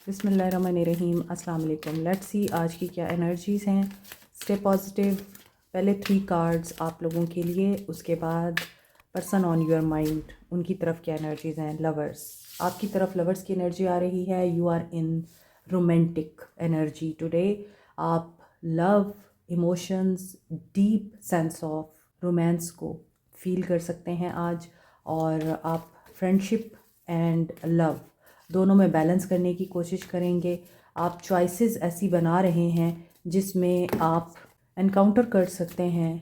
बिस्मिल्लाहिर्रहमानिर्रहीम, अस्सलाम वालेकुम। लेट्स सी आज की क्या एनर्जीज़ हैं। Stay positive. पहले 3 कार्ड्स आप लोगों के लिए, उसके बाद पर्सन ऑन योर माइंड, उनकी तरफ क्या एनर्जीज़ हैं। लवर्स, आपकी तरफ लवर्स की एनर्जी आ रही है। You are in romantic energy today. आप love, emotions, deep sense of romance को फील कर सकते हैं आज। और आप फ्रेंडशिप एंड लव दोनों में बैलेंस करने की कोशिश करेंगे। आप चॉइसेस ऐसी बना रहे हैं जिसमें आप एनकाउंटर कर सकते हैं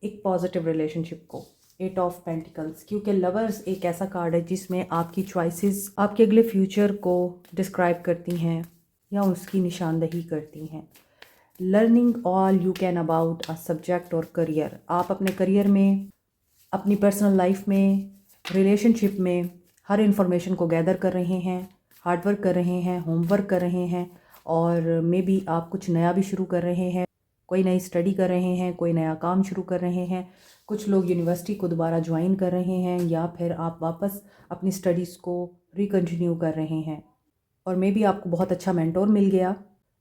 एक पॉजिटिव रिलेशनशिप को। 8 ऑफ पेंटिकल्स, क्योंकि लवर्स एक ऐसा कार्ड है जिसमें आपकी चॉइसेस आपके अगले फ्यूचर को डिस्क्राइब करती हैं या उसकी निशानदही करती हैं। Learning all you can about a subject और करियर, आप अपने करियर में, अपनी पर्सनल लाइफ में, रिलेशनशिप में हर इन्फॉर्मेशन को गैदर कर रहे हैं, हार्डवर्क कर रहे हैं, होमवर्क कर रहे हैं, और मे बी आप कुछ नया भी शुरू कर रहे हैं। कोई नई स्टडी कर रहे हैं, कोई नया काम शुरू कर रहे हैं। कुछ लोग यूनिवर्सिटी को दोबारा ज्वाइन कर रहे हैं, या फिर आप वापस अपनी स्टडीज़ को रिकंटिन्यू कर रहे हैं। और मे बी आपको बहुत अच्छा मेंटोर मिल गया।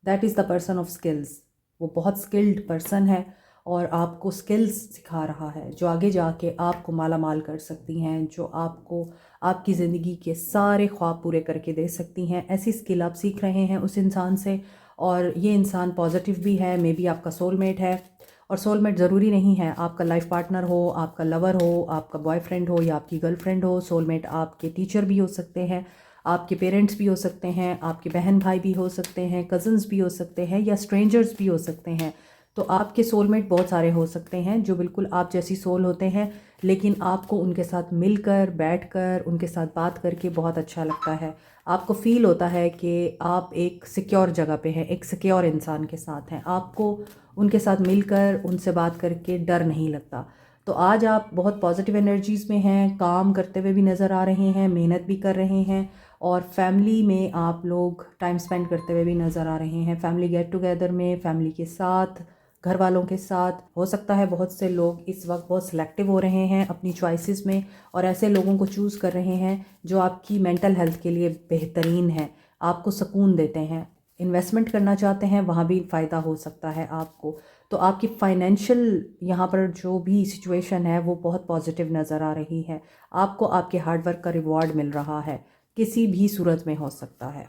That is the person of skills. वो बहुत स्किल्ड पर्सन है और आपको स्किल्स सिखा रहा है जो आगे जाके आपको माला माल कर सकती हैं, जो आपको आपकी ज़िंदगी के सारे ख्वाब पूरे करके दे सकती हैं। ऐसी स्किल आप सीख रहे हैं उस इंसान से, और ये इंसान पॉजिटिव भी है। मे बी आपका सोलमेट है, और सोलमेट ज़रूरी नहीं है आपका लाइफ पार्टनर हो, आपका लवर हो, आपका बॉयफ्रेंड हो या आपकी गर्लफ्रेंड हो। सोलमेट आपके टीचर भी हो सकते हैं, आपके पेरेंट्स भी हो सकते हैं, आपके बहन भाई भी हो सकते हैं, कज़न्स भी हो सकते हैं, या स्ट्रेंजर्स भी हो सकते हैं। तो आपके सोलमेट बहुत सारे हो सकते हैं जो बिल्कुल आप जैसी सोल होते हैं, लेकिन आपको उनके साथ मिलकर, बैठकर, उनके साथ बात करके बहुत अच्छा लगता है। आपको फ़ील होता है कि आप एक सिक्योर जगह पे हैं, एक सिक्योर इंसान के साथ हैं। आपको उनके साथ मिलकर, उनसे बात करके डर नहीं लगता। तो आज आप बहुत पॉजिटिव एनर्जीज़ में हैं, काम करते हुए भी नज़र आ रहे हैं, मेहनत भी कर रहे हैं, और फैमिली में आप लोग टाइम स्पेंड करते हुए भी नज़र आ रहे हैं। फैमिली गेट टुगेदर में, फैमिली के साथ, घर वालों के साथ। हो सकता है बहुत से लोग इस वक्त बहुत सिलेक्टिव हो रहे हैं अपनी चॉइसेस में, और ऐसे लोगों को चूज़ कर रहे हैं जो आपकी मेंटल हेल्थ के लिए बेहतरीन है, आपको सुकून देते हैं। इन्वेस्टमेंट करना चाहते हैं, वहाँ भी फ़ायदा हो सकता है आपको। तो आपकी फाइनेंशियल यहाँ पर जो भी सिचुएशन है वो बहुत पॉजिटिव नज़र आ रही है। आपको आपके हार्डवर्क का रिवॉर्ड मिल रहा है, किसी भी सूरत में हो सकता है।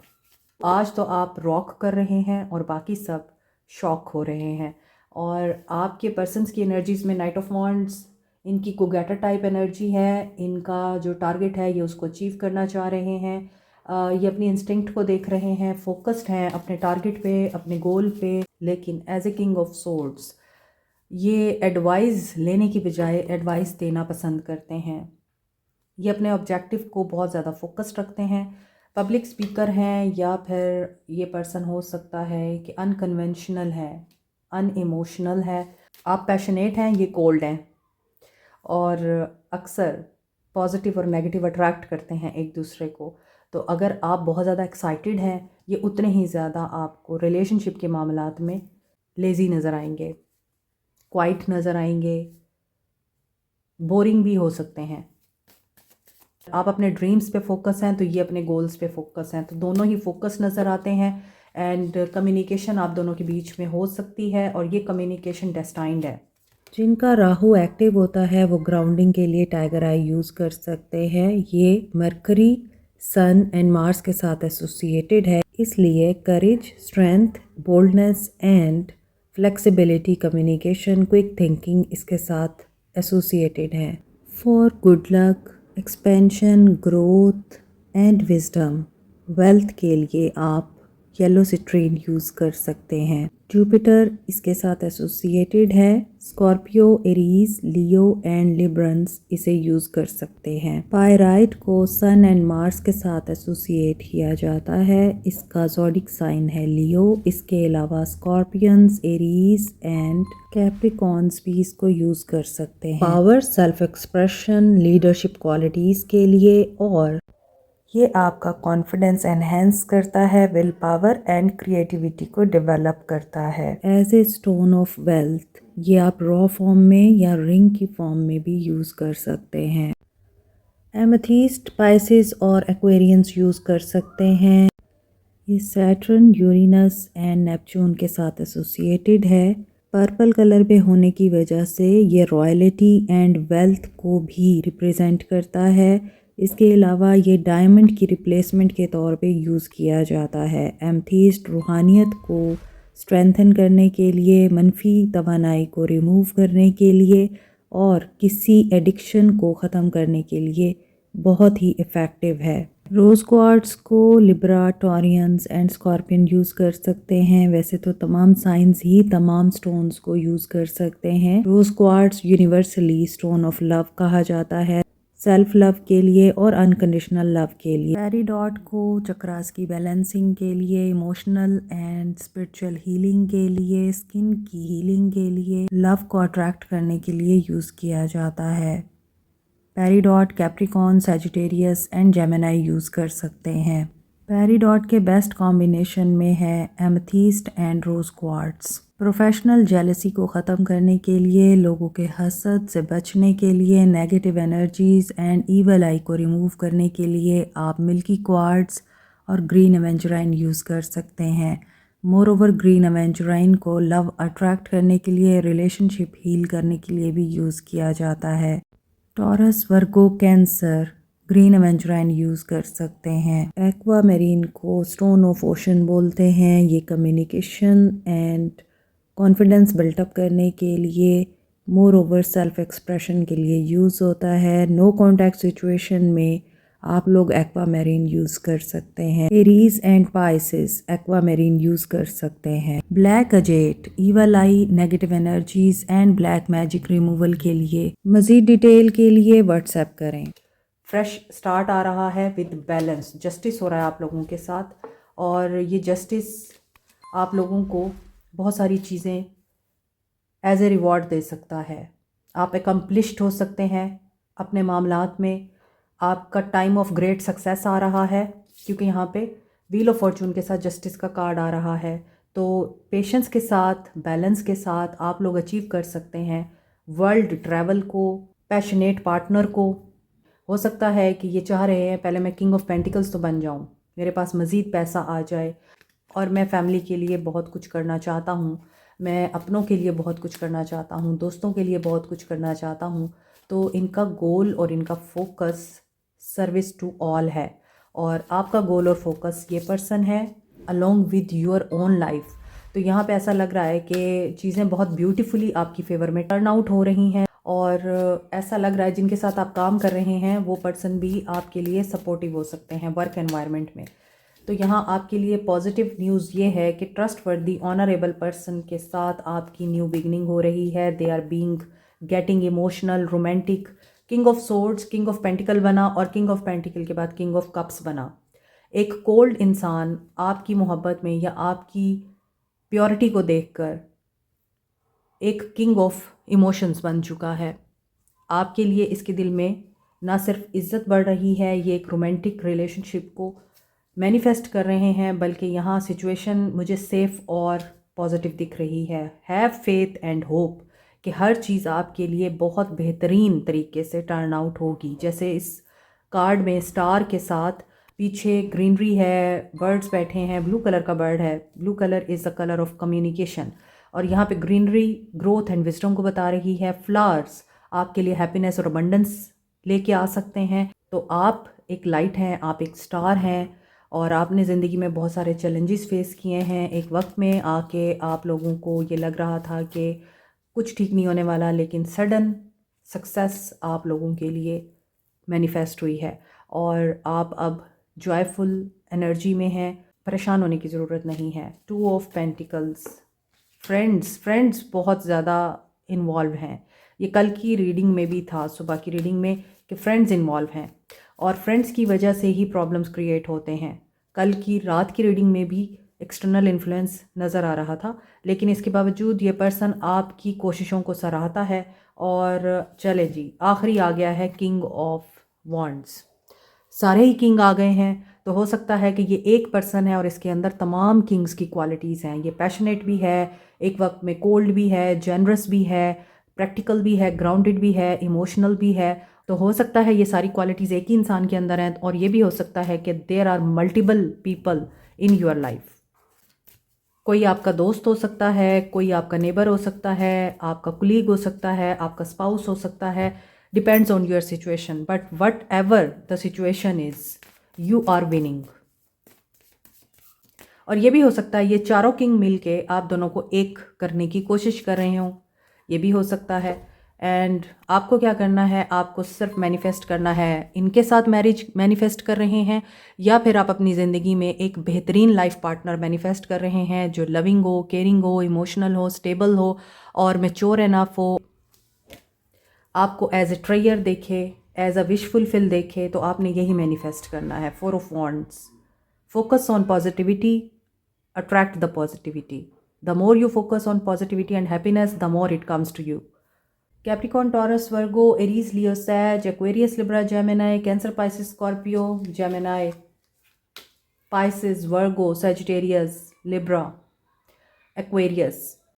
आज तो आप रॉक कर रहे हैं और बाकी सब शॉक हो रहे हैं। और आपके पर्सन्स की एनर्जीज़ में नाइट ऑफ वॉन्ड्स, इनकी कोगैटर टाइप एनर्जी है। इनका जो टारगेट है ये उसको अचीव करना चाह रहे हैं। ये अपनी इंस्टिंक्ट को देख रहे हैं, फोकस्ड हैं अपने टारगेट पे, अपने गोल पे। लेकिन as a king of swords ये एडवाइस लेने की बजाय एडवाइस देना पसंद करते हैं। ये अपने ऑब्जेक्टिव को बहुत ज़्यादा फोकस्ड रखते हैं। पब्लिक स्पीकर हैं, या फिर ये पर्सन हो सकता है कि अनकन्वेंशनल है, अनइमोशनल है। आप पैशनेट हैं, ये कोल्ड हैं, और अक्सर पॉजिटिव और नेगेटिव अट्रैक्ट करते हैं एक दूसरे को। तो अगर आप बहुत ज़्यादा एक्साइटेड हैं, ये उतने ही ज़्यादा आपको रिलेशनशिप के मामलात में लेज़ी नज़र आएंगे, क्वाइट नज़र आएंगे, बोरिंग भी हो सकते हैं। आप अपने ड्रीम्स पे फोकस हैं तो ये अपने गोल्स पे फोकस हैं, तो दोनों ही फोकस नज़र आते हैं। एंड कम्युनिकेशन आप दोनों के बीच में हो सकती है, और ये कम्युनिकेशन डेस्टाइंड है। जिनका राहु एक्टिव होता है वो ग्राउंडिंग के लिए टाइगर आई यूज़ कर सकते हैं। ये मरकरी, सन एंड मार्स के साथ एसोसिएटेड है, इसलिए courage, strength, boldness and flexibility, communication, quick thinking इसके साथ एसोसिएटेड है। For good luck, expansion, growth and wisdom, wealth के लिए आप येलो सिट्रीन यूज़ कर सकते हैं। जुपिटर इसके साथ एसोसिएटेड है। Scorpio, Aries, Leo and Librans इसे यूज़ कर सकते हैं। पायराइट को सन एंड मार्स के साथ एसोसिएट किया जाता है। इसका ज़ोडिक साइन है लियो। इसके अलावा स्कॉर्पियंस, एरीज एंड कैप्रिकॉर्न्स भी इसको यूज़ कर सकते हैं। Power, self expression, leadership qualities के लिए, और ये आपका कॉन्फिडेंस एनहेंस करता है, विल पावर एंड क्रिएटिविटी को डेवलप करता है। As a stone of wealth ये आप रॉ फॉर्म में या रिंग की फॉर्म में भी यूज़ कर सकते हैं। एमेथिस्ट, पाइसेस और एक्वेरियंस यूज़ कर सकते हैं। ये सैटर्न, यूरेनस एंड नेपच्यून के साथ एसोसिएटेड है। पर्पल कलर पे होने की वजह से ये रॉयल्टी एंड वेल्थ को भी रिप्रेजेंट करता है। इसके अलावा ये डायमंड की रिप्लेसमेंट के तौर पे यूज़ किया जाता है। एमेथिस्ट रूहानियत को स्ट्रेंथन करने के लिए, मनफी तवानाई को रिमूव करने के लिए और किसी एडिक्शन को ख़त्म करने के लिए बहुत ही इफ़ेक्टिव है। रोज़ क्वार्ट्स को Libra, Taureans and scorpion use कर सकते हैं। वैसे तो तमाम साइंस ही तमाम स्टोन्स को यूज़ कर सकते हैं। Rose quartz universally stone of love कहा जाता है, सेल्फ लव के लिए और अनकंडीशनल लव के लिए। पेरिडॉट को चक्रास की बैलेंसिंग के लिए, इमोशनल एंड स्पिरिचुअल हीलिंग के लिए, स्किन की हीलिंग के लिए, लव को अट्रैक्ट करने के लिए यूज़ किया जाता है। Peridot Capricorn, Sagittarius and Gemini use कर सकते हैं। पेरिडॉट के बेस्ट कॉम्बिनेशन में है amethyst and rose quartz. Professional jealousy को ख़त्म करने के लिए, लोगों के हसद से बचने के लिए, नेगेटिव एनर्जीज़ एंड ईवल आई को रिमूव करने के लिए आप मिल्की क्वार्ट्स और ग्रीन एवेंजराइन यूज़ कर सकते हैं। मोर ओवर ग्रीन एवेंजराइन को लव अट्रैक्ट करने के लिए, रिलेशनशिप हील करने के लिए भी यूज़ किया जाता है। टॉरस, वर्गो, कैंसर ग्रीन एवेंजराइन यूज़ कर सकते हैं। एक्वा मेरीन को स्टोन ऑफ ओशन बोलते हैं। ये कम्युनिकेशन एंड कॉन्फिडेंस बिल्टअप करने के लिए, मोर ओवर सेल्फ एक्सप्रेशन के लिए यूज़ होता है। नो कॉन्टैक्ट सिचुएशन में आप लोग एक्वा मेरीन यूज़ कर सकते हैं। Aries and Pisces aqua marine use कर सकते हैं। Black अजेट, evil I, negative energies and black magic removal के लिए। मज़ीद डिटेल के लिए व्हाट्सएप करें। फ्रेश स्टार्ट आ रहा है विद बैलेंस, जस्टिस हो रहा है आप लोगों के साथ, और ये जस्टिस आप लोगों को बहुत सारी चीज़ें एज ए रिवॉर्ड दे सकता है। आप एकम्प्लिश्ड हो सकते हैं अपने मामलात में। आपका टाइम ऑफ ग्रेट सक्सेस आ रहा है, क्योंकि यहाँ पे व्हील ऑफ फॉर्चून के साथ जस्टिस का कार्ड आ रहा है। तो पेशेंस के साथ, बैलेंस के साथ आप लोग अचीव कर सकते हैं वर्ल्ड ट्रैवल को, पैशनेट पार्टनर को। हो सकता है कि ये चाह रहे हैं पहले मैं किंग ऑफ पेंटिकल्स तो बन जाऊँ, मेरे पास मज़ीद पैसा आ जाए और मैं फैमिली के लिए बहुत कुछ करना चाहता हूँ, मैं अपनों के लिए बहुत कुछ करना चाहता हूँ, दोस्तों के लिए बहुत कुछ करना चाहता हूँ। तो इनका गोल और इनका फोकस सर्विस टू ऑल है, और आपका गोल और फोकस ये पर्सन है along with your own life. तो यहाँ पे ऐसा लग रहा है कि चीज़ें बहुत ब्यूटीफुली आपकी फेवर में टर्न आउट हो रही हैं, और ऐसा लग रहा है जिनके साथ आप काम कर रहे हैं वो पर्सन भी आपके लिए सपोर्टिव हो सकते हैं वर्क एनवायरनमेंट में। तो यहाँ आपके लिए पॉजिटिव न्यूज़ ये है कि ट्रस्टवर्दी ऑनरेबल पर्सन के साथ आपकी न्यू बिगनिंग हो रही है। They are being getting emotional, romantic. King of swords, king of pentacle बना, और किंग ऑफ पेंटिकल के बाद किंग ऑफ कप्स बना। एक कोल्ड इंसान आपकी मोहब्बत में या आपकी प्योरिटी को देखकर एक किंग ऑफ इमोशंस बन चुका है। आपके लिए इसके दिल में ना सिर्फ इज़्ज़त बढ़ रही है, ये एक रोमांटिक रिलेशनशिप को मैनिफेस्ट कर रहे हैं, बल्कि यहाँ सिचुएशन मुझे सेफ़ और पॉजिटिव दिख रही है। हैव फेथ एंड होप कि हर चीज़ आपके लिए बहुत बेहतरीन तरीके से टर्न आउट होगी। जैसे इस कार्ड में स्टार के साथ पीछे ग्रीनरी है, बर्ड्स बैठे हैं, ब्लू कलर का बर्ड है। Blue colour is a colour of communication, और यहाँ पे ग्रीनरी ग्रोथ एंड विजडम को बता रही है। फ्लावर्स आपके लिए हैप्पीनेस और अबंडेंस लेके आ सकते हैं। तो आप एक लाइट हैं, आप एक स्टार हैं, और आपने ज़िंदगी में बहुत सारे चैलेंजेस फेस किए हैं। एक वक्त में आके आप लोगों को ये लग रहा था कि कुछ ठीक नहीं होने वाला, लेकिन सडन सक्सेस आप लोगों के लिए मैनिफेस्ट हुई है, और आप अब जॉयफुल एनर्जी में हैं। परेशान होने की ज़रूरत नहीं है। 2 ऑफ पेंटिकल्स, फ्रेंड्स बहुत ज़्यादा इन्वॉल्व हैं। ये कल की रीडिंग में भी था, सुबह की रीडिंग में, कि फ्रेंड्स इन्वॉल्व हैं, और फ्रेंड्स की वजह से ही प्रॉब्लम्स क्रिएट होते हैं। कल की रात की रीडिंग में भी एक्सटर्नल इन्फ्लुएंस नज़र आ रहा था, लेकिन इसके बावजूद ये पर्सन आपकी कोशिशों को सराहता है। और चले जी, आखिरी आ गया है किंग ऑफ वॉन्ड्स। सारे ही किंग आ गए हैं, तो हो सकता है कि ये एक पर्सन है और इसके अंदर तमाम किंग्स की क्वालिटीज़ हैं। ये पैशनेट भी है, एक वक्त में कोल्ड भी है, जनरस भी है, प्रैक्टिकल भी है, ग्राउंडेड भी है, इमोशनल भी है, तो हो सकता है ये सारी क्वालिटीज़ एक ही इंसान के अंदर हैं, और ये भी हो सकता है कि there are multiple people in your life. कोई आपका दोस्त हो सकता है, कोई आपका नेबर हो सकता है, आपका कुलीग हो सकता है, आपका स्पाउस हो सकता है, depends on your situation, but whatever the situation is, you are winning. और ये भी हो सकता है ये चारों किंग मिल के आप दोनों को एक करने की कोशिश कर रहे हों, ये भी हो सकता है। एंड आपको क्या करना है, आपको सिर्फ मैनिफेस्ट करना है, इनके साथ मैरिज मैनिफेस्ट कर रहे हैं, या फिर आप अपनी ज़िंदगी में एक बेहतरीन लाइफ पार्टनर मैनिफेस्ट कर रहे हैं जो लविंग हो, केयरिंग हो, इमोशनल हो, स्टेबल हो और मैच्योर एनफ हो, आपको एज ए ट्रेयर देखे, एज अ विश फुलफिल देखे। तो आपने यही मैनिफेस्ट करना है। 4 of wands, focus on positivity, attract the positivity. The more you focus on positivity and happiness, the more it comes to you. Capricorn, Taurus, Virgo, Aries, Leo, Sag, Aquarius, Libra, Gemini, Cancer, Pisces, Scorpio, Gemini, Pisces, Virgo, Sagittarius, Libra, Aquarius.